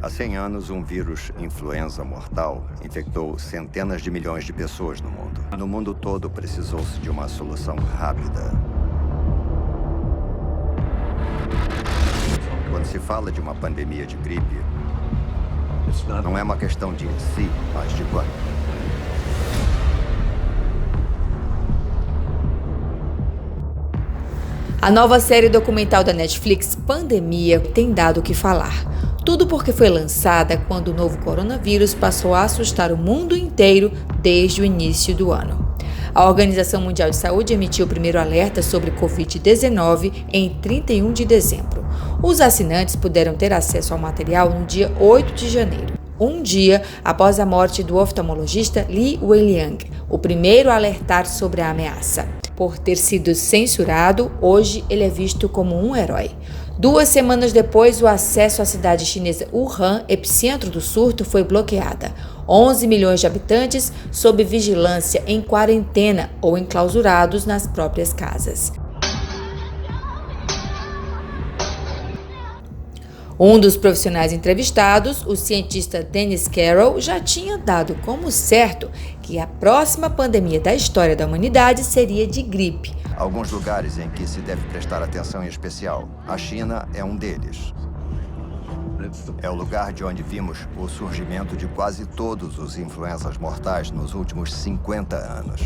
Há 100 anos, um vírus influenza mortal infectou centenas de milhões de pessoas no mundo. No mundo todo, precisou-se de uma solução rápida. Quando se fala de uma pandemia de gripe, não é uma questão de si, mas de quando. A nova série documental da Netflix, Pandemia, tem dado o que falar. Tudo porque foi lançada quando o novo coronavírus passou a assustar o mundo inteiro desde o início do ano. A Organização Mundial de Saúde emitiu o primeiro alerta sobre Covid-19 em 31 de dezembro. Os assinantes puderam ter acesso ao material no dia 8 de janeiro, um dia após a morte do oftalmologista Li Wenliang, o primeiro a alertar sobre a ameaça. Por ter sido censurado, hoje ele é visto como um herói. 2 semanas depois, o acesso à cidade chinesa Wuhan, epicentro do surto, foi bloqueada. 11 milhões de habitantes sob vigilância em quarentena ou enclausurados nas próprias casas. Um dos profissionais entrevistados, o cientista Dennis Carroll, já tinha dado como certo que a próxima pandemia da história da humanidade seria de gripe. Alguns lugares em que se deve prestar atenção em especial. A China é um deles. É o lugar de onde vimos o surgimento de quase todos os influenzas mortais nos últimos 50 anos.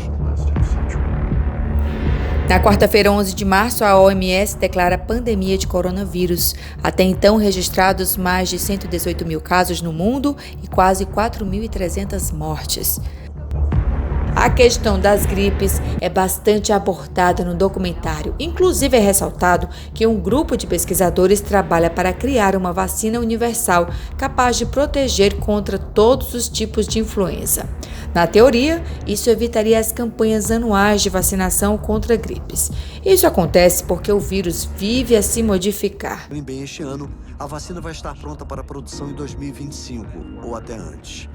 Na quarta-feira, 11 de março, a OMS declara pandemia de coronavírus. Até então, registrados mais de 118 mil casos no mundo e quase 4.300 mortes. A questão das gripes é bastante abordada no documentário. Inclusive, é ressaltado que um grupo de pesquisadores trabalha para criar uma vacina universal capaz de proteger contra todos os tipos de influenza. Na teoria, isso evitaria as campanhas anuais de vacinação contra gripes. Isso acontece porque o vírus vive a se modificar. Bem, este ano, a vacina vai estar pronta para a produção em 2025 ou até antes.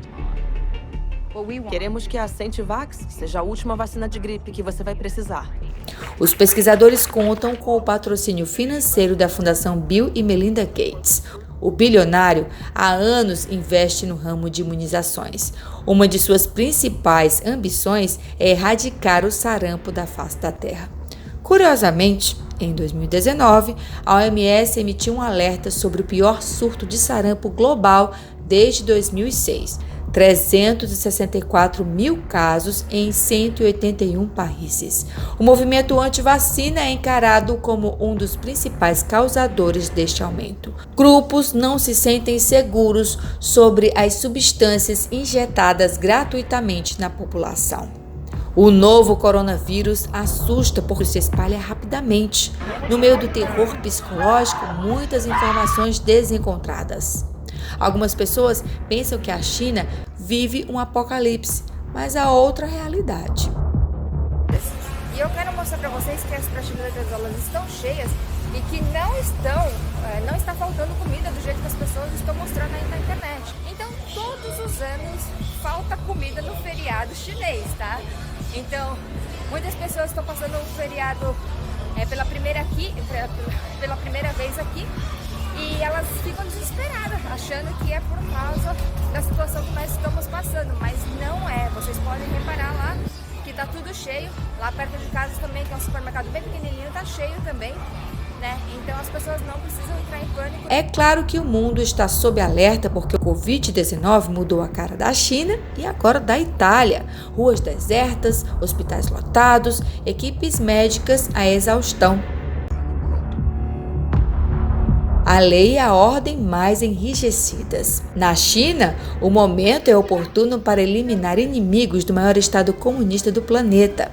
Queremos que a Sentivax seja a última vacina de gripe que você vai precisar. Os pesquisadores contam com o patrocínio financeiro da Fundação Bill e Melinda Gates. O bilionário há anos investe no ramo de imunizações. Uma de suas principais ambições é erradicar o sarampo da face da Terra. Curiosamente, em 2019, a OMS emitiu um alerta sobre o pior surto de sarampo global desde 2006. 364 mil casos em 181 países. O movimento anti-vacina é encarado como um dos principais causadores deste aumento. Grupos não se sentem seguros sobre as substâncias injetadas gratuitamente na população. O novo coronavírus assusta porque se espalha rapidamente. No meio do terror psicológico, muitas informações desencontradas. Algumas pessoas pensam que a China vive um apocalipse, mas há outra realidade. E eu quero mostrar para vocês que as prateleiras elas estão cheias e que não está faltando comida do jeito que as pessoas estão mostrando aí na internet. Então, todos os anos falta comida no feriado chinês, tá? Então, muitas pessoas estão passando o feriado pela primeira vez aqui. E elas ficam desesperadas, achando que é por causa da situação que nós estamos passando, mas não é. Vocês podem reparar lá que tá tudo cheio. Lá perto de casa também, que é um supermercado bem pequenininho, tá cheio também, né? Então as pessoas não precisam entrar em pânico. É claro que o mundo está sob alerta porque o Covid-19 mudou a cara da China e agora da Itália. Ruas desertas, hospitais lotados, equipes médicas à exaustão. A lei e a ordem mais enrijecidas. Na China, o momento é oportuno para eliminar inimigos do maior estado comunista do planeta.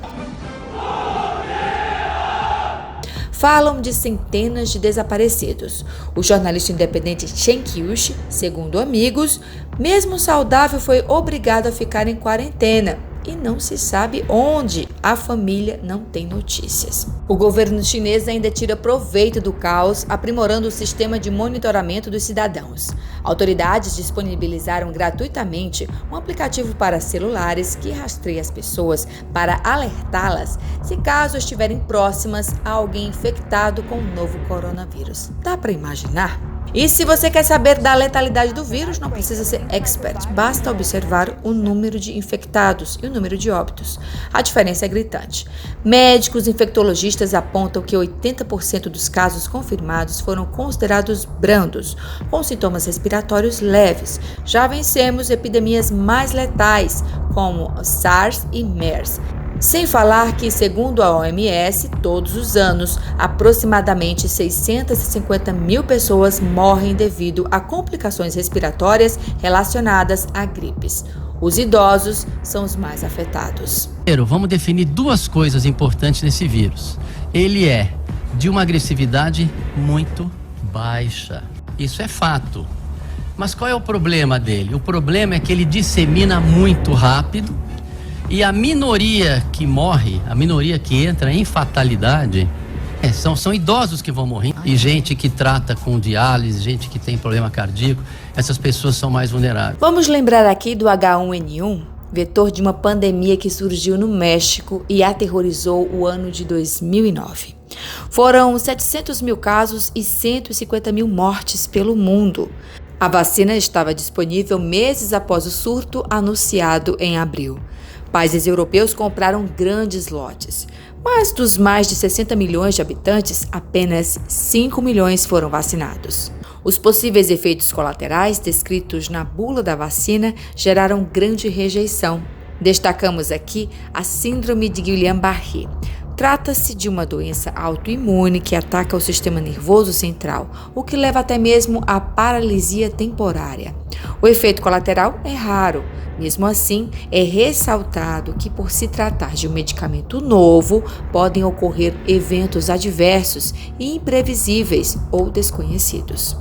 Falam de centenas de desaparecidos. O jornalista independente Chen Qiushi, segundo amigos, mesmo saudável, foi obrigado a ficar em quarentena. E não se sabe onde. A família não tem notícias. O governo chinês ainda tira proveito do caos, aprimorando o sistema de monitoramento dos cidadãos. Autoridades disponibilizaram gratuitamente um aplicativo para celulares que rastreia as pessoas para alertá-las se caso estiverem próximas a alguém infectado com o novo coronavírus. Dá para imaginar? E se você quer saber da letalidade do vírus, não precisa ser expert, basta observar o número de infectados e o número de óbitos. A diferença é gritante. Médicos infectologistas apontam que 80% dos casos confirmados foram considerados brandos, com sintomas respiratórios leves. Já vencemos epidemias mais letais, como SARS e MERS. Sem falar que, segundo a OMS, todos os anos, aproximadamente 650 mil pessoas morrem devido a complicações respiratórias relacionadas a gripes. Os idosos são os mais afetados. Vamos definir duas coisas importantes nesse vírus. Ele é de uma agressividade muito baixa. Isso é fato. Mas qual é o problema dele? O problema é que ele dissemina muito rápido. E a minoria que morre, a minoria que entra em fatalidade, são idosos que vão morrer. E gente que trata com diálise, gente que tem problema cardíaco, essas pessoas são mais vulneráveis. Vamos lembrar aqui do H1N1, vetor de uma pandemia que surgiu no México e aterrorizou o ano de 2009. Foram 700 mil casos e 150 mil mortes pelo mundo. A vacina estava disponível meses após o surto anunciado em abril. Países europeus compraram grandes lotes, mas dos mais de 60 milhões de habitantes, apenas 5 milhões foram vacinados. Os possíveis efeitos colaterais descritos na bula da vacina geraram grande rejeição. Destacamos aqui a síndrome de Guillain-Barré. Trata-se de uma doença autoimune que ataca o sistema nervoso central, o que leva até mesmo à paralisia temporária. O efeito colateral é raro. Mesmo assim, é ressaltado que, por se tratar de um medicamento novo, podem ocorrer eventos adversos e imprevisíveis ou desconhecidos.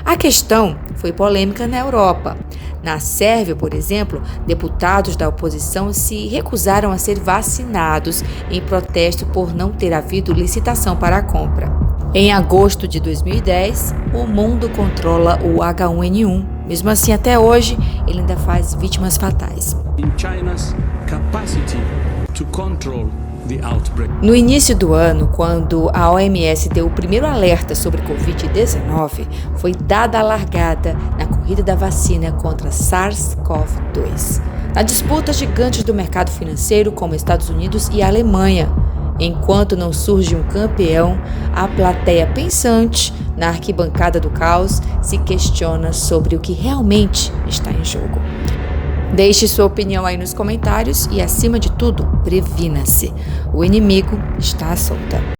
A questão foi polêmica na Europa. Na Sérvia, por exemplo, deputados da oposição se recusaram a ser vacinados em protesto por não ter havido licitação para a compra. Em agosto de 2010, o mundo controla o H1N1. Mesmo assim, até hoje, ele ainda faz vítimas fatais. No início do ano, quando a OMS deu o primeiro alerta sobre Covid-19, foi dada a largada na corrida da vacina contra SARS-CoV-2. Na disputa, gigantes do mercado financeiro como Estados Unidos e Alemanha. Enquanto não surge um campeão, a plateia pensante, na arquibancada do caos, se questiona sobre o que realmente está em jogo. Deixe sua opinião aí nos comentários e, acima de tudo, previna-se. O inimigo está à solta.